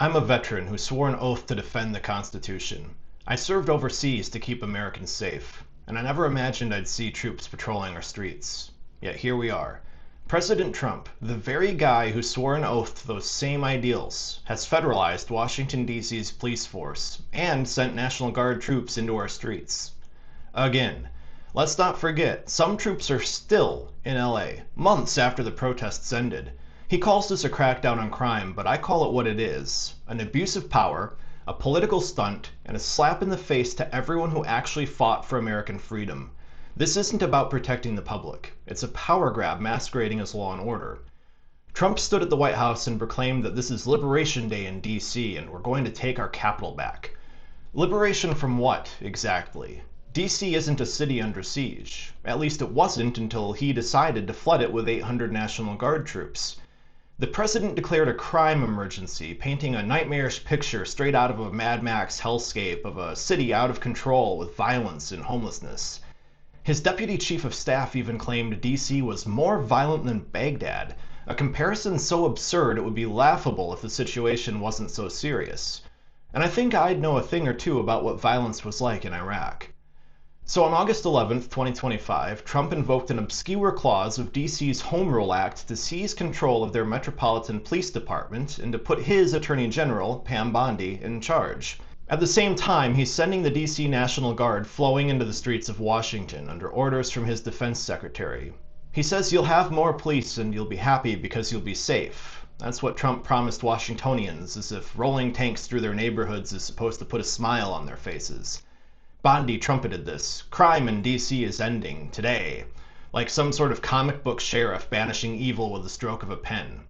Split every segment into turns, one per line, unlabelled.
I'm a veteran who swore an oath to defend the Constitution. I served overseas to keep Americans safe, and I never imagined I'd see troops patrolling our streets. Yet here we are. President Trump, the very guy who swore an oath to those same ideals, has federalized Washington, D.C.'s police force and sent National Guard troops into our streets. Again. Let's not forget, some troops are still in LA, months after the protests ended. He calls this a crackdown on crime, but I call it what it is: an abuse of power, a political stunt, and a slap in the face to everyone who actually fought for American freedom. This isn't about protecting the public. It's a power grab masquerading as law and order. Trump stood at the White House and proclaimed that this is Liberation Day in D.C. and we're going to take our capital back. Liberation from what, exactly? D.C. isn't a city under siege. At least it wasn't until he decided to flood it with 800 National Guard troops. The president declared a crime emergency, painting a nightmarish picture straight out of a Mad Max hellscape of a city out of control with violence and homelessness. His deputy chief of staff even claimed D.C. was more violent than Baghdad, a comparison so absurd it would be laughable if the situation wasn't so serious. And I think I'd know a thing or two about what violence was like in Iraq. So on August 11th, 2025, Trump invoked an obscure clause of D.C.'s Home Rule Act to seize control of their Metropolitan Police Department and to put his Attorney General, Pam Bondi, in charge. At the same time, he's sending the D.C. National Guard flowing into the streets of Washington under orders from his defense secretary. He says you'll have more police and you'll be happy because you'll be safe. That's what Trump promised Washingtonians, as if rolling tanks through their neighborhoods is supposed to put a smile on their faces. Bondi trumpeted this. Crime in D.C. is ending today, like some sort of comic book sheriff banishing evil with the stroke of a pen.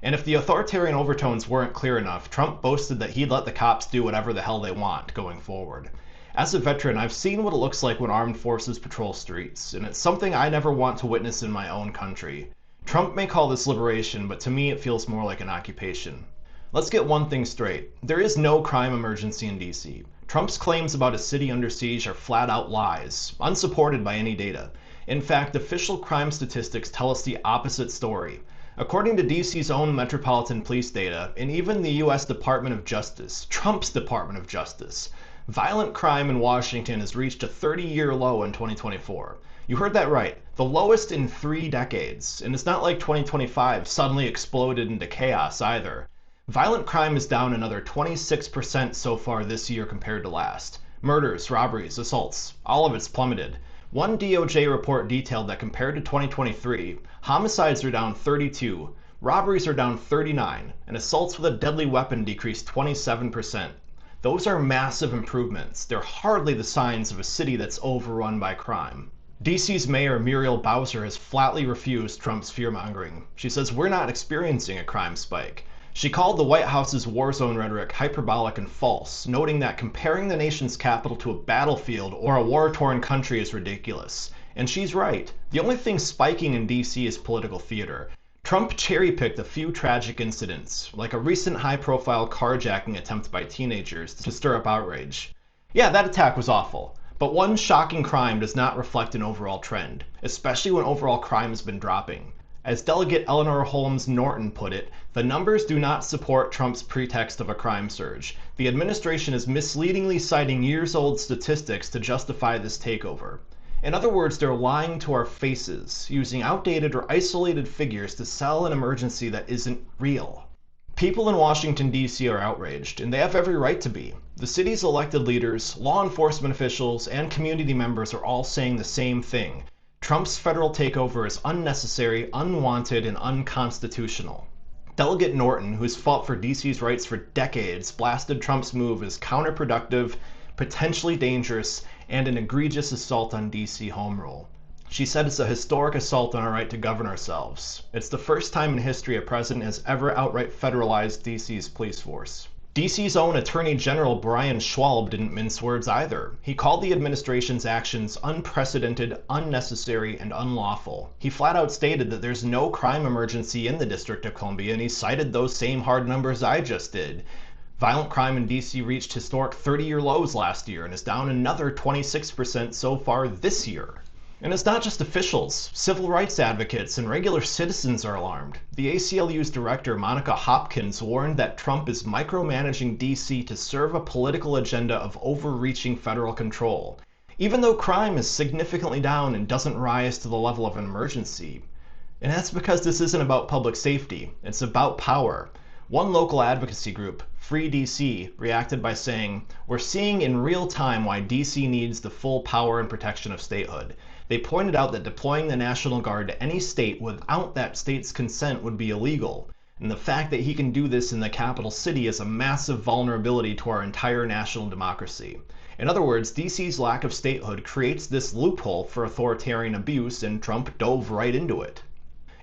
And if the authoritarian overtones weren't clear enough, Trump boasted that he'd let the cops do whatever the hell they want going forward. As a veteran, I've seen what it looks like when armed forces patrol streets, and it's something I never want to witness in my own country. Trump may call this liberation, but to me it feels more like an occupation. Let's get one thing straight. There is no crime emergency in D.C. Trump's claims about a city under siege are flat-out lies, unsupported by any data. In fact, official crime statistics tell us the opposite story. According to D.C.'s own Metropolitan Police data, and even the U.S. Department of Justice, Trump's Department of Justice, violent crime in Washington has reached a 30-year low in 2024. You heard that right, the lowest in 3 decades. And it's not like 2025 suddenly exploded into chaos either. Violent crime is down another 26% so far this year compared to last. Murders, robberies, assaults, all of it's plummeted. One DOJ report detailed that compared to 2023, homicides are down 32, robberies are down 39, and assaults with a deadly weapon decreased 27%. Those are massive improvements. They're hardly the signs of a city that's overrun by crime. DC's Mayor Muriel Bowser has flatly refused Trump's fear-mongering. She says we're not experiencing a crime spike. She called the White House's war zone rhetoric hyperbolic and false, noting that comparing the nation's capital to a battlefield or a war-torn country is ridiculous. And she's right. The only thing spiking in D.C. is political theater. Trump cherry-picked a few tragic incidents, like a recent high-profile carjacking attempt by teenagers to stir up outrage. Yeah, that attack was awful. But one shocking crime does not reflect an overall trend, especially when overall crime has been dropping. As Delegate Eleanor Holmes Norton put it, the numbers do not support Trump's pretext of a crime surge. The administration is misleadingly citing years-old statistics to justify this takeover. In other words, they're lying to our faces, using outdated or isolated figures to sell an emergency that isn't real. People in Washington, D.C. are outraged, and they have every right to be. The city's elected leaders, law enforcement officials, and community members are all saying the same thing. Trump's federal takeover is unnecessary, unwanted, and unconstitutional. Delegate Norton, who's fought for D.C.'s rights for decades, blasted Trump's move as counterproductive, potentially dangerous, and an egregious assault on D.C. home rule. She said it's a historic assault on our right to govern ourselves. It's the first time in history a president has ever outright federalized D.C.'s police force. D.C.'s own Attorney General Brian Schwalb didn't mince words either. He called the administration's actions unprecedented, unnecessary, and unlawful. He flat out stated that there's no crime emergency in the District of Columbia, and he cited those same hard numbers I just did. Violent crime in D.C. reached historic 30-year lows last year and is down another 26% so far this year. And it's not just officials. Civil rights advocates and regular citizens are alarmed. The ACLU's director, Monica Hopkins, warned that Trump is micromanaging D.C. to serve a political agenda of overreaching federal control, even though crime is significantly down and doesn't rise to the level of an emergency. And that's because this isn't about public safety, it's about power. One local advocacy group, Free DC, reacted by saying, "We're seeing in real time why DC needs the full power and protection of statehood." They pointed out that deploying the National Guard to any state without that state's consent would be illegal. And the fact that he can do this in the capital city is a massive vulnerability to our entire national democracy. In other words, DC's lack of statehood creates this loophole for authoritarian abuse, and Trump dove right into it.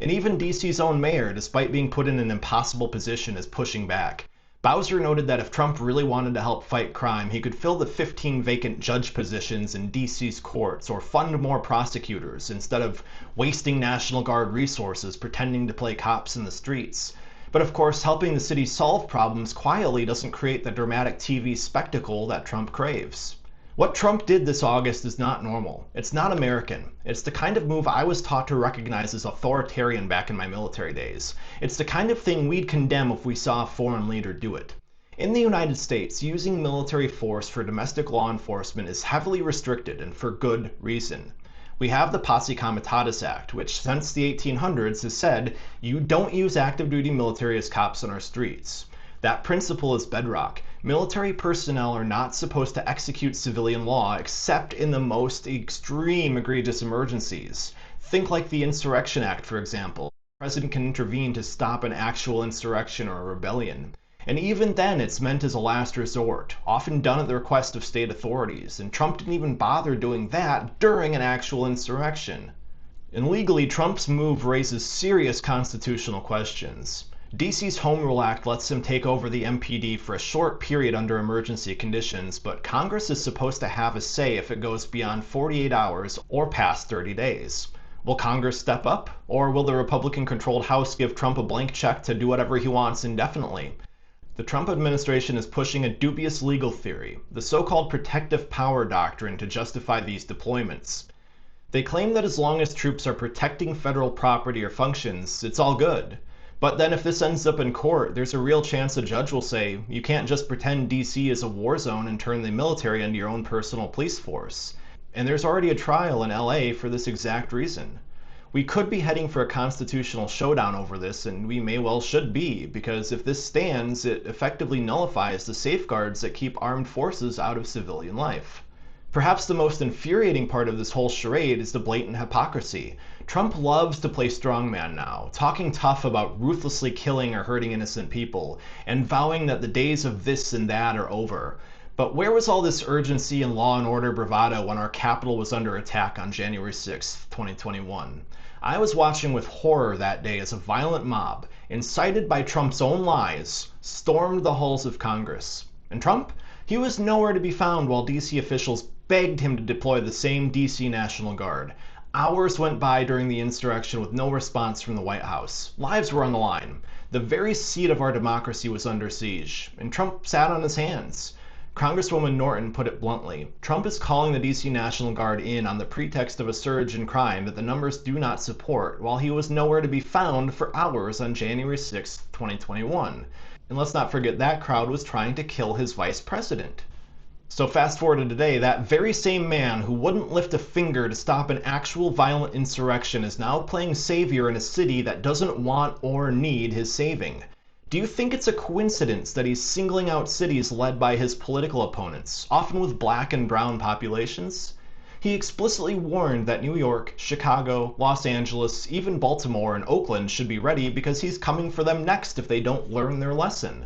And even DC's own mayor, despite being put in an impossible position, is pushing back. Bowser noted that if Trump really wanted to help fight crime, he could fill the 15 vacant judge positions in DC's courts or fund more prosecutors instead of wasting National Guard resources pretending to play cops in the streets. But of course, helping the city solve problems quietly doesn't create the dramatic TV spectacle that Trump craves. What Trump did this August is not normal. It's not American. It's the kind of move I was taught to recognize as authoritarian back in my military days. It's the kind of thing we'd condemn if we saw a foreign leader do it. In the United States, using military force for domestic law enforcement is heavily restricted, and for good reason. We have the Posse Comitatus Act, which since the 1800s has said you don't use active duty military as cops on our streets. That principle is bedrock. Military personnel are not supposed to execute civilian law except in the most extreme egregious emergencies. Think like the Insurrection Act, for example. The president can intervene to stop an actual insurrection or a rebellion. And even then, it's meant as a last resort, often done at the request of state authorities, and Trump didn't even bother doing that during an actual insurrection. And legally, Trump's move raises serious constitutional questions. DC's Home Rule Act lets him take over the MPD for a short period under emergency conditions, but Congress is supposed to have a say if it goes beyond 48 hours or past 30 days. Will Congress step up, or will the Republican-controlled House give Trump a blank check to do whatever he wants indefinitely? The Trump administration is pushing a dubious legal theory, the so-called protective power doctrine, to justify these deployments. They claim that as long as troops are protecting federal property or functions, it's all good. But then if this ends up in court, there's a real chance a judge will say, you can't just pretend DC is a war zone and turn the military into your own personal police force. And there's already a trial in LA for this exact reason. We could be heading for a constitutional showdown over this, and we may well should be, because if this stands, it effectively nullifies the safeguards that keep armed forces out of civilian life. Perhaps the most infuriating part of this whole charade is the blatant hypocrisy. Trump loves to play strongman now, talking tough about ruthlessly killing or hurting innocent people, and vowing that the days of this and that are over. But where was all this urgency and law and order bravado when our Capitol was under attack on January 6, 2021? I was watching with horror that day as a violent mob, incited by Trump's own lies, stormed the halls of Congress. And Trump? He was nowhere to be found while DC officials begged him to deploy the same DC National Guard. Hours went by during the insurrection with no response from the White House. Lives were on the line. The very seat of our democracy was under siege, and Trump sat on his hands. Congresswoman Norton put it bluntly, Trump is calling the DC National Guard in on the pretext of a surge in crime that the numbers do not support, while he was nowhere to be found for hours on January 6, 2021. And let's not forget that crowd was trying to kill his vice president. So fast forward to today, that very same man who wouldn't lift a finger to stop an actual violent insurrection is now playing savior in a city that doesn't want or need his saving. Do you think it's a coincidence that he's singling out cities led by his political opponents, often with black and brown populations? He explicitly warned that New York, Chicago, Los Angeles, even Baltimore and Oakland should be ready because he's coming for them next if they don't learn their lesson.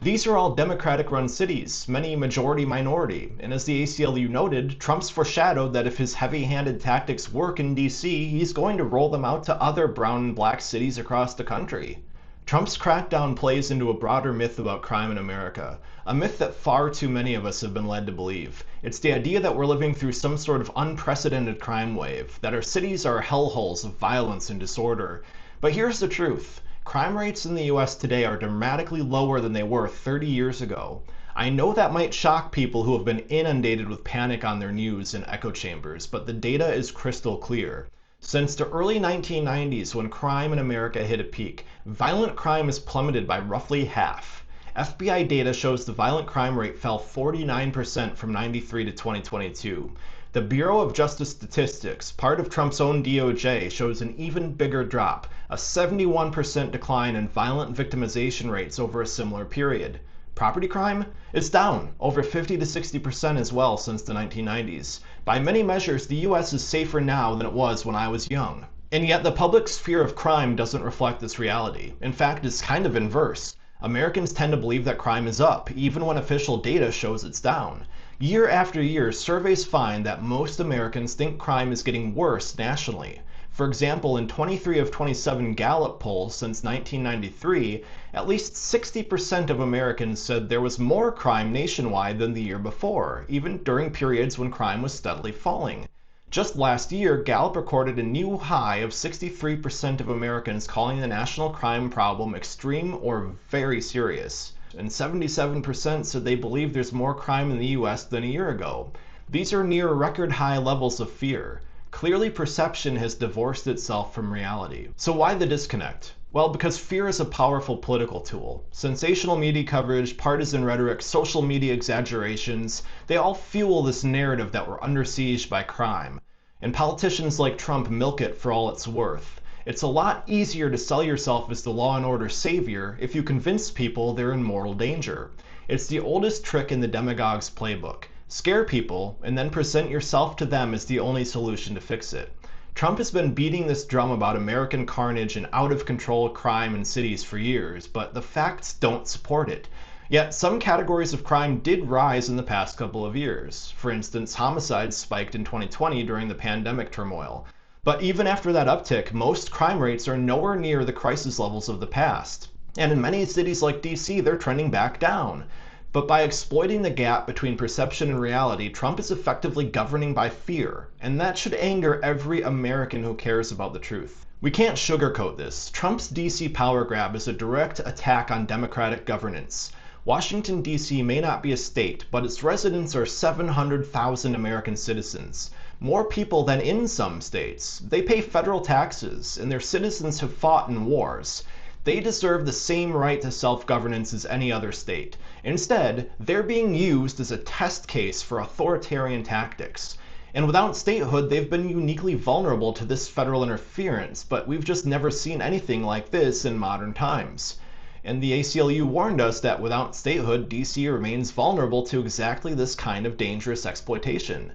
These are all Democratic-run cities, many majority-minority, and as the ACLU noted, Trump's foreshadowed that if his heavy-handed tactics work in DC, he's going to roll them out to other brown and black cities across the country. Trump's crackdown plays into a broader myth about crime in America, a myth that far too many of us have been led to believe. It's the idea that we're living through some sort of unprecedented crime wave, that our cities are hellholes of violence and disorder. But here's the truth. crime rates in the US today are dramatically lower than they were 30 years ago. I know that might shock people who have been inundated with panic on their news and echo chambers, but the data is crystal clear. Since the early 1990s, when crime in America hit a peak, violent crime has plummeted by roughly half. FBI data shows the violent crime rate fell 49% from 93 to 2022. The Bureau of Justice Statistics, part of Trump's own DOJ, shows an even bigger drop, a 71% decline in violent victimization rates over a similar period. Property crime? It's down, over 50 to 60% as well since the 1990s. By many measures, the US is safer now than it was when I was young. And yet the public's fear of crime doesn't reflect this reality. In fact, it's kind of inverse. Americans tend to believe that crime is up, even when official data shows it's down. Year after year, surveys find that most Americans think crime is getting worse nationally. For example, in 23 of 27 Gallup polls since 1993, at least 60% of Americans said there was more crime nationwide than the year before, even during periods when crime was steadily falling. Just last year, Gallup recorded a new high of 63% of Americans calling the national crime problem extreme or very serious, and 77% said they believe there's more crime in the US than a year ago. These are near record high levels of fear. Clearly, perception has divorced itself from reality. So why the disconnect? Well, because fear is a powerful political tool. Sensational media coverage, partisan rhetoric, social media exaggerations, they all fuel this narrative that we're under siege by crime. And politicians like Trump milk it for all it's worth. It's a lot easier to sell yourself as the law and order savior if you convince people they're in mortal danger. It's the oldest trick in the demagogue's playbook. Scare people, and then present yourself to them as the only solution to fix it. Trump has been beating this drum about American carnage and out-of-control crime in cities for years, but the facts don't support it. Yet some categories of crime did rise in the past couple of years. For instance, homicides spiked in 2020 during the pandemic turmoil. But even after that uptick, most crime rates are nowhere near the crisis levels of the past. And in many cities like DC, they're trending back down. But by exploiting the gap between perception and reality, Trump is effectively governing by fear, and that should anger every American who cares about the truth. We can't sugarcoat this. Trump's DC power grab is a direct attack on democratic governance. Washington, D.C. may not be a state, but its residents are 700,000 American citizens. More people than in some states. They pay federal taxes, and their citizens have fought in wars. They deserve the same right to self-governance as any other state. Instead, they're being used as a test case for authoritarian tactics. And without statehood, they've been uniquely vulnerable to this federal interference, but we've just never seen anything like this in modern times. And the ACLU warned us that without statehood, DC remains vulnerable to exactly this kind of dangerous exploitation.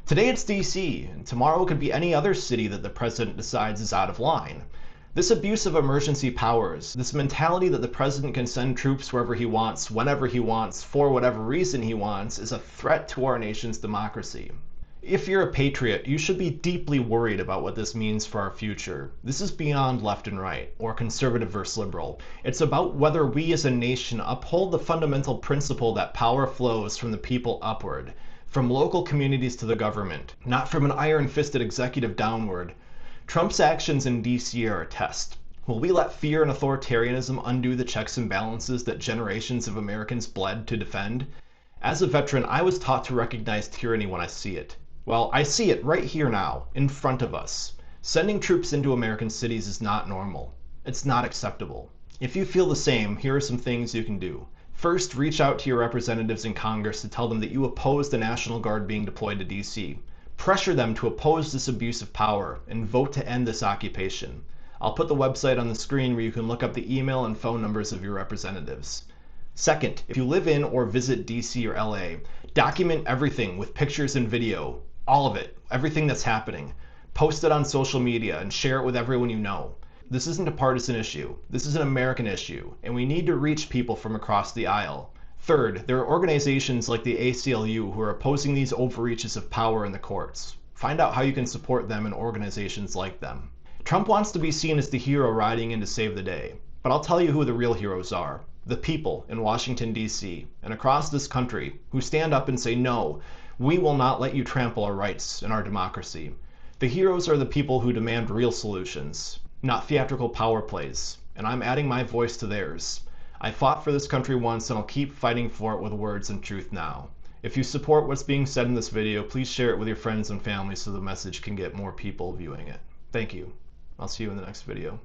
Today it's DC, and tomorrow it could be any other city that the president decides is out of line. This abuse of emergency powers, this mentality that the president can send troops wherever he wants, whenever he wants, for whatever reason he wants, is a threat to our nation's democracy. If you're a patriot, you should be deeply worried about what this means for our future. This is beyond left and right, or conservative versus liberal. It's about whether we as a nation uphold the fundamental principle that power flows from the people upward, from local communities to the government, not from an iron-fisted executive downward. Trump's actions in DC are a test. Will we let fear and authoritarianism undo the checks and balances that generations of Americans bled to defend? As a veteran, I was taught to recognize tyranny when I see it. Well, I see it right here now, in front of us. Sending troops into American cities is not normal. It's not acceptable. If you feel the same, here are some things you can do. First, reach out to your representatives in Congress to tell them that you oppose the National Guard being deployed to DC. Pressure them to oppose this abuse of power and vote to end this occupation. I'll put the website on the screen where you can look up the email and phone numbers of your representatives. Second, if you live in or visit DC or LA, document everything with pictures and video. All of it, everything that's happening. Post it on social media and share it with everyone you know. This isn't a partisan issue. This is an American issue, and we need to reach people from across the aisle. Third, there are organizations like the ACLU who are opposing these overreaches of power in the courts. Find out how you can support them and organizations like them. Trump wants to be seen as the hero riding in to save the day, but I'll tell you who the real heroes are. The people in Washington, D.C. and across this country who stand up and say, no, we will not let you trample our rights and our democracy. The heroes are the people who demand real solutions, not theatrical power plays. and I'm adding my voice to theirs. I fought for this country once, and I'll keep fighting for it with words and truth now. If you support what's being said in this video, please share it with your friends and family so the message can get more people viewing it. Thank you. I'll see you in the next video.